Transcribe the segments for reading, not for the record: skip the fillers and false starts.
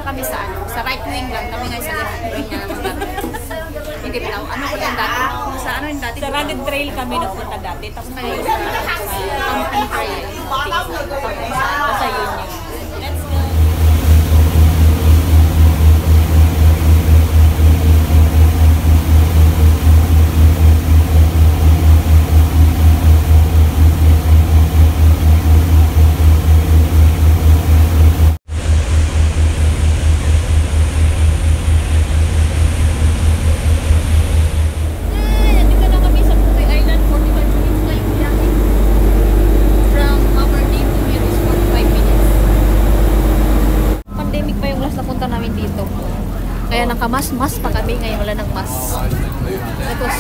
kami sa ano, sa right wing lang. Kami ngayon sa left wing na naman. Hindi pa daw. Ano ko yung dati? Sa ano yung dati? Sa Rugged Trail kami nagpunta dati. Tapos ngayon sa Camping trail. Basta yun yun. Let's go! Kaya nakamas-mas pa kami, ngayon wala ng mas. That was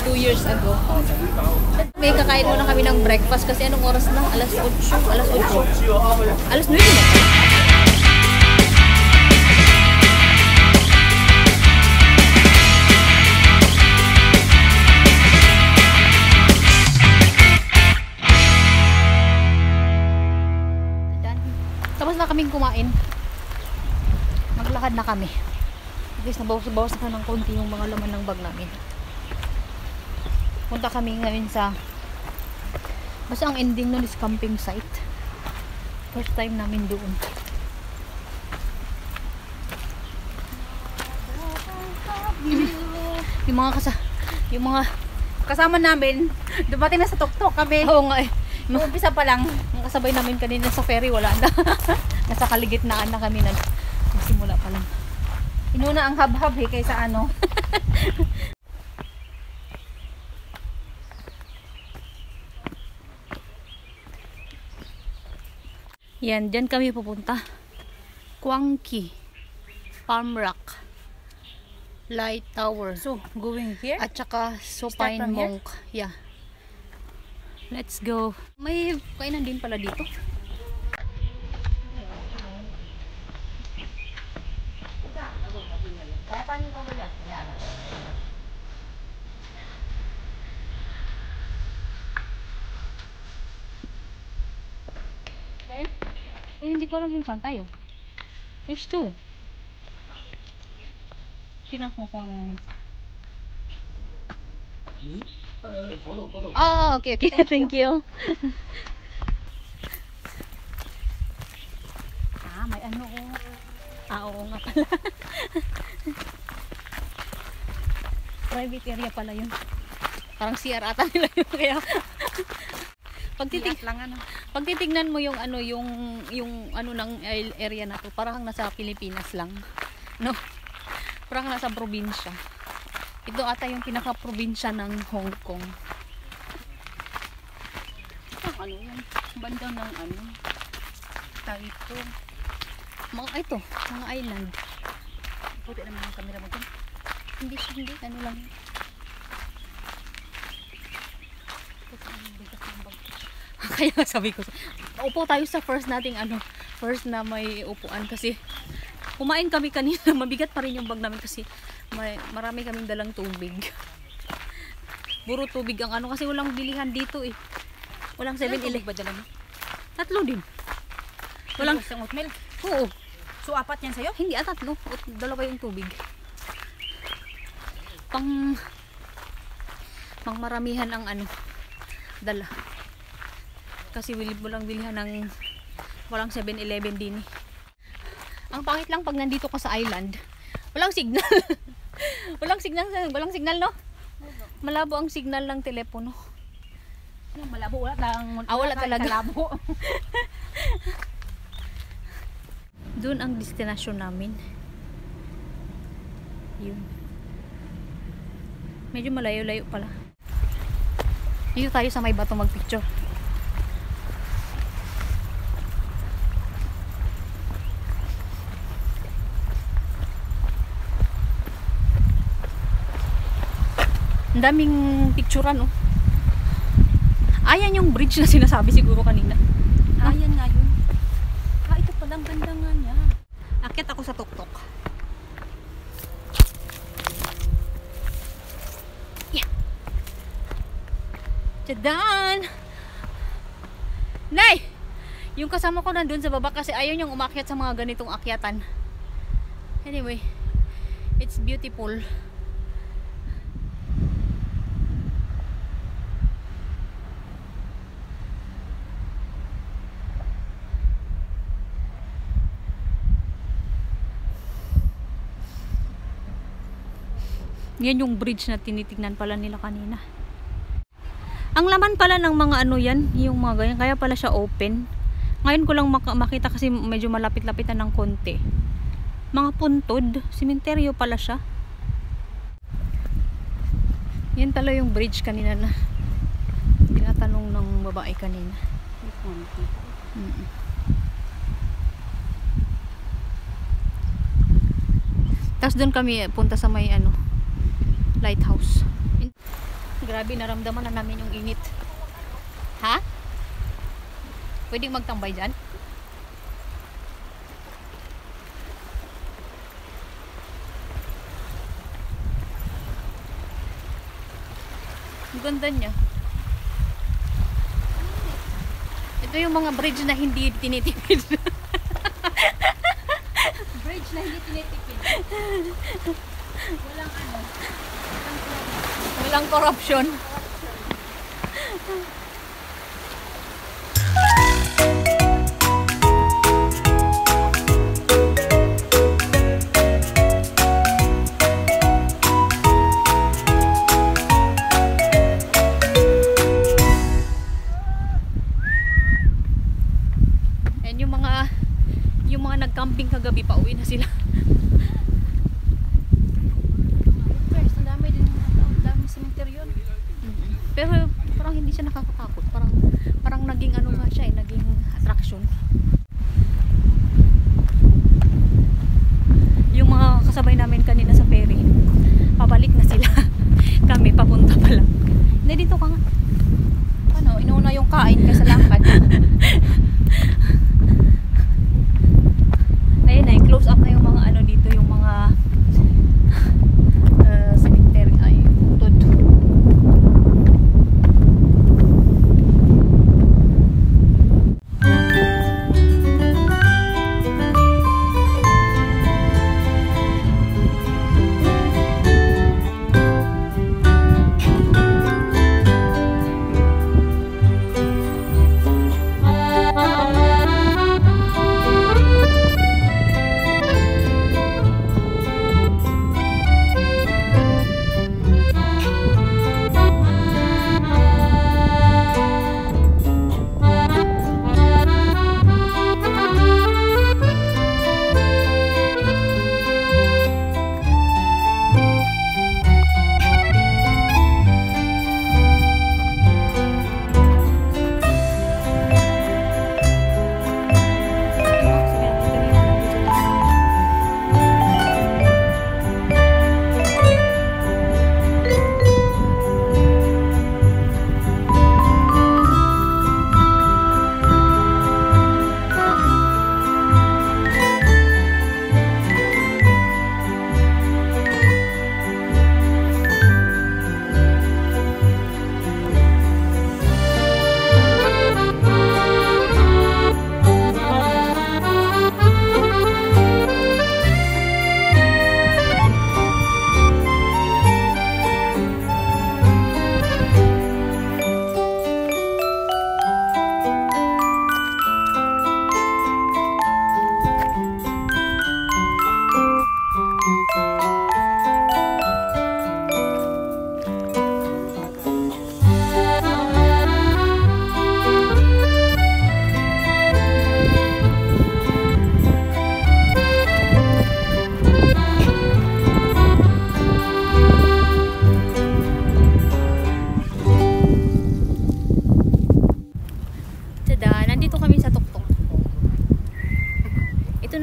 2 years ago. May kakain muna kami ng breakfast kasi anong oras na? Alas 8. Alas 8. Alas 9 na. Tapos na kaming kumain. Maglakad na kami. At least nabawas na ng konti yung mga laman ng bag namin. Punta kami ngayon sa basta ang ending nun is camping site. First time namin doon. yung mga kasama namin dumating na sa tuktok kami. Oo nga eh. Umpisa pa lang. Yung kasabay namin kanina sa ferry wala na. Nasa kaligitnaan na kami na. Simula pa lang. Inuna ang hab-hab eh kaysa ano. Yan, dyan kami pupunta. Quang Ki, Palm Rock, Light Tower. So, going here? At saka Supine Monk. Yeah. Let's go. May kainan din pala dito. Hindi ko alam yung saan tayo. There's 2. Sino ko kung... Oh, okay. Thank you. May ano ko. Oo nga pala. Private area pala yun. Parang CR ata nila yun. Kaya... Pagtitignan mo yung ano yung ano ng area na to, parang nasa Pilipinas lang. No? Parang nasa probinsya. Ito ata yung pinaka-probinsya ng Hong Kong. Ano yan? Banda ng ano? Taito. Ito, mga island. Puti naman yung camera mo dyan. Hindi, ano lang. Kaya sabi ko, upo tayo sa first nating first na may upuan kasi kumain kami kanina, mabigat pa rin yung bag namin kasi marami kaming dalang tubig. Puro tubig ang kasi walang bilihan dito eh. Walang 7-Eleven ba dala mo? 3 din. Walang isang oatmeal? Oo. So 4 yan sa'yo? Hindi, 3. 2 yung tubig. Pang maramihan ang dala. Kasi walang bilihan ng walang 7-Eleven din eh. Ang pangit lang pag nandito ka sa island, walang signal. walang signal no? Malabo ang signal ng telepono. Malabo wala talaga. Malabo. Doon ang destination namin. Yun. Medyo malayo-layo pala. Dito tayo sa may bato magpicture. Ang daming picturean oh. Ayan yung bridge na sinasabi siguro kanina. Ayan nga yun. Ito palang ganda nga niya. Akyat ako sa tuktok. Yeah. Tadaan! Nay! Yung kasama ko nandun sa baba kasi ayaw niyang umakyat sa mga ganitong akyatan. Anyway, it's beautiful. Yan yung bridge na tinitignan pala nila kanina. Ang laman pala ng mga ano yan, yung mga ganyan, kaya pala siya open. Ngayon ko lang makita kasi medyo malapit-lapitan ng konti. Mga puntod, simenteryo pala siya. Yan pala yung bridge kanina na tinatanong ng babae kanina. Tapos doon kami punta sa may ano, lighthouse. Grabe, naramdaman na namin yung init. Ha? Pwedeng magtambay dyan? Ang ganda niya. Ito yung mga bridge na hindi tinitipid. Bridge na hindi tinitipid. Walang ano. Walang corruption. And yung mga nag-camping kagabi, pauwi na sila. Pero parang hindi siya nakakatakot. Parang naging ano nga siya, naging attraction. Yung mga kasabay namin kanina sa ferry, pabalik na sila. Kami papunta pa lang. Hindi, dito ka nga. Ano, inuuna yung kain kaysa lakad. Ayun na, close up na yung mga ano dito, yung mga cemetery, ay, puntod.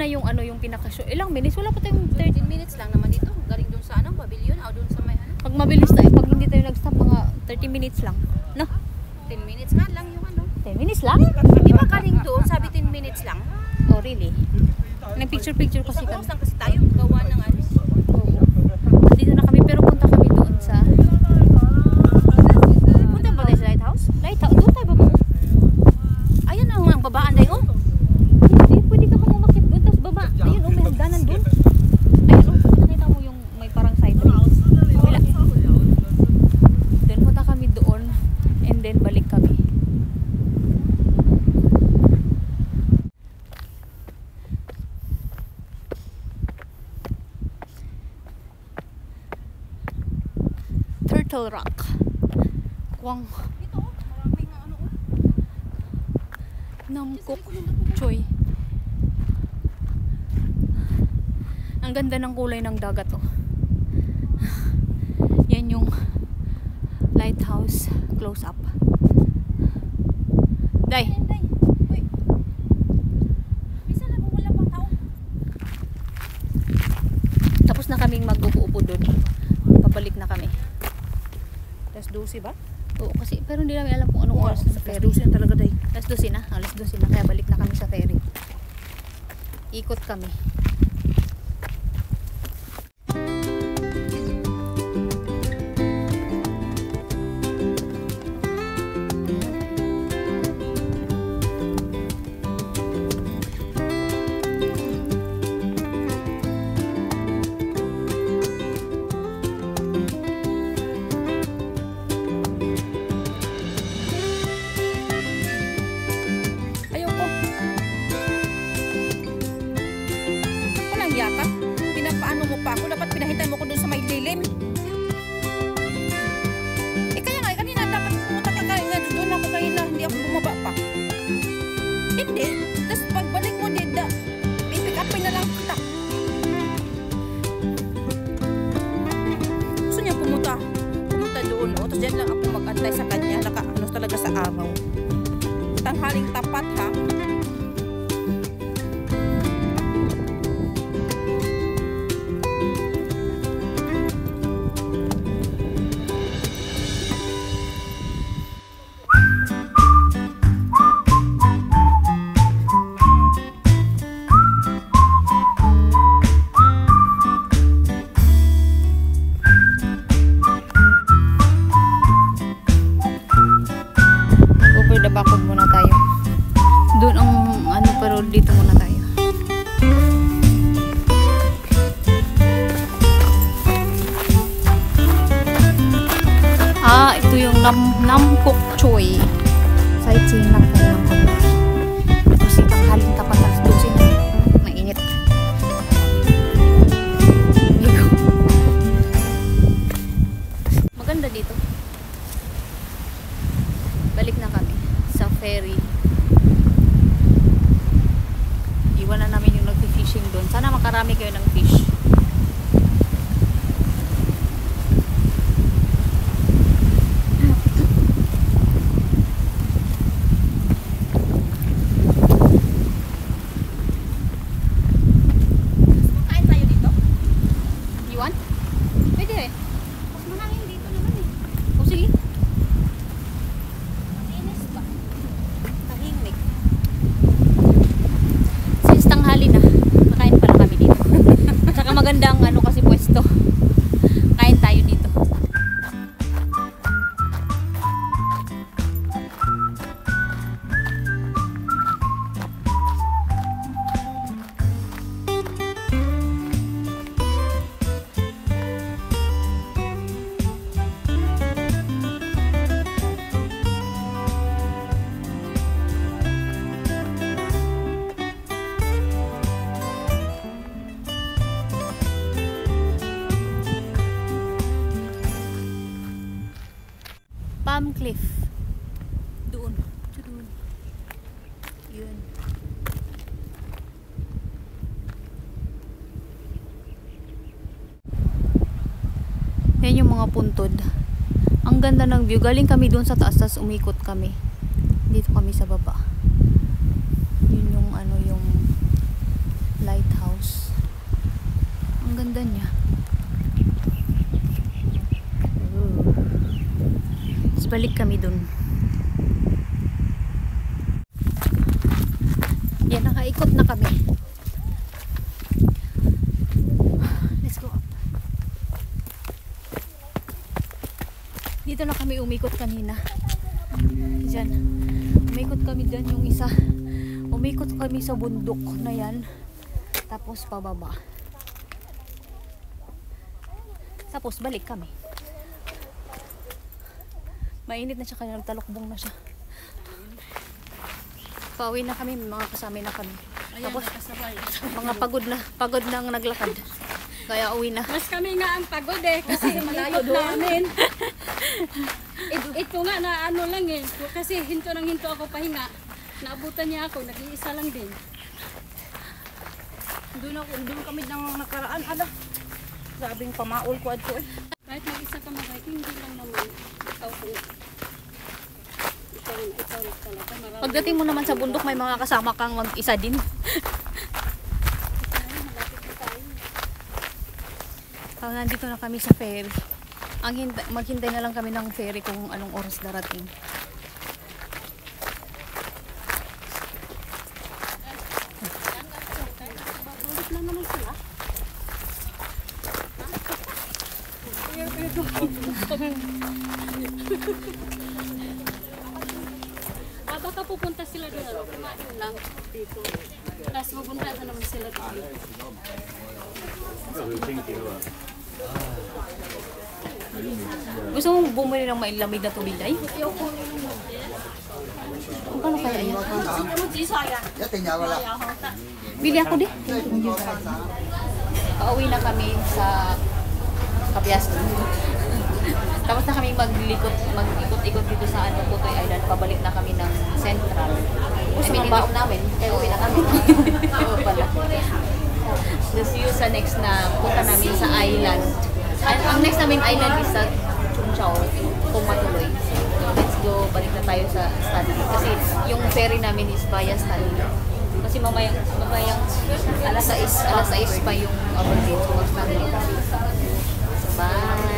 na yung ano yung pinaka-show. Ilang minutes? Wala pa tayong 13 minutes lang naman dito. Galing dun sa anong pavilion o dun sa may ano. Pag mabilis tayo, pag hindi tayo nag-stop, mga 30 minutes lang. No? 10 minutes nga lang yung ano. 10 minutes lang? Di ba galing doon? Sabi 10 minutes lang. Oh, really? Nag-picture-picture kasi kami. Suppose lang kasi tayo gawa ng ano. Oo. Dito na kami, pero punta kami doon sa... Punta ba tayo sa lighthouse? Lighthouse? Doon tayo baba. Ayan ang mga babaan tayo. Hindi, pwede ka pang umakit doon, tapos baba. Ayun, may hagdanan doon. Little Rock. Kwang Ito, maraming ano. Namkok Choy. Ang ganda ng kulay ng dagat oh. Yan yung lighthouse close up. Day. Uy. Bisa na kung wala pang tao. Tapos na kaming mag-upo doon. Pabalik na kami. Alas 12 ba? Oo kasi pero hindi namin alam kung anong oras na sa ferry. Alas 12 na talaga day. Alas 12 na. Alas 12 na kaya balik na kami sa ferry. Ikot kami. Ayoko. Walang yakap. Pinapaano mo pa ako. Dapat pinahintay mo ko doon sa may lilim. Eh kaya nga, kanina dapat pumunta ka kaya nga doon ako kanina. Hindi ako bumaba pa. Hindi. Tapos pagbalik mo dida, i-pick upin na lang kita. Gusto niya pumunta doon. O, tapos dyan lang ako mag-antay sa kanya. Naka-ano talaga sa araw. Tanghaling tapat ha. Over the backwood muna tayo. Doon ang ano pero dito muna tayo. Ito yung Namkok Choy. Sightseeing lang tayo ng konti. Kasi tanghaling tapat alas 12 na. Mainit. Ligo. Maganda dito. Balik na kami sa ferry. Iwan na namin yung nag-fishing doon. Sana makarami kayo ng fish. Kain tayo dito. Iwan? Pwede eh. Mas manangin dito naman eh. O sige. Inis ba? Tahimik. Since tanghali na, nakain pala kami dito. Saka magandang ano kasi pwesto. Kain tayo dito. Palm Cliff. Doon. Doon. Yun. Yan yung mga puntod. Ang ganda ng view. Galing kami doon sa taas, tas umikot kami. Dito kami sa baba. Yun yung ano yung lighthouse. Ang ganda niya. Balik kami dun. Yan, nakaikot na kami. Let's go up. Dito na kami umikot kanina. Diyan. Umikot kami dyan yung isa. Umikot kami sa bundok na yan. Tapos pababa. Tapos balik kami. Mainit na siya kaya nagtalokbong na siya. Pauwi na kami, mga kasama na kami. Ayan, tapos nakasabay. mga pagod nang naglakad. Kaya uwi na. Mas kami nga ang pagod eh kasi malayo namin. Ito nga na ano lang eh. Kasi hinto ako pahinga. Naabutan niya ako, nag-iisa lang din. Doon kami nang nakaraan. Ala, grabing pamaol ko adto eh. Kahit mag-isa ka mag-hike, hindi lang naman. Ikaw talaga. Marami. Pagdating mo naman sa bundok, may mga kasama kang mag-isa din. Nandito na kami sa ferry. Maghintay na lang kami ng ferry kung anong oras darating. Ulit lang naman sila. Baka pupunta sila doon, kumain lang dito. Tapos pupunta na naman sila doon. Gusto mong bumili ng mailamig na tubig, ay? Ano kaya yan? Bili ako din. Pauwi na kami sa Kapiasco. Tapos na kami mag-ikot-ikot dito sa Putoy Island. Pabalik na kami ng Central. Gusto ng baon namin. Kaya uwi na kami. Oo pala. Let's see you sa next na punta namin sa island. Ang next namin island is sa Chungchao, kung matuloy. Let's go, balik na tayo sa Stanley. Kasi yung ferry namin is via Stanley. Kasi mamayang alas 6 pa yung abandon. So, Stanley. So, bye!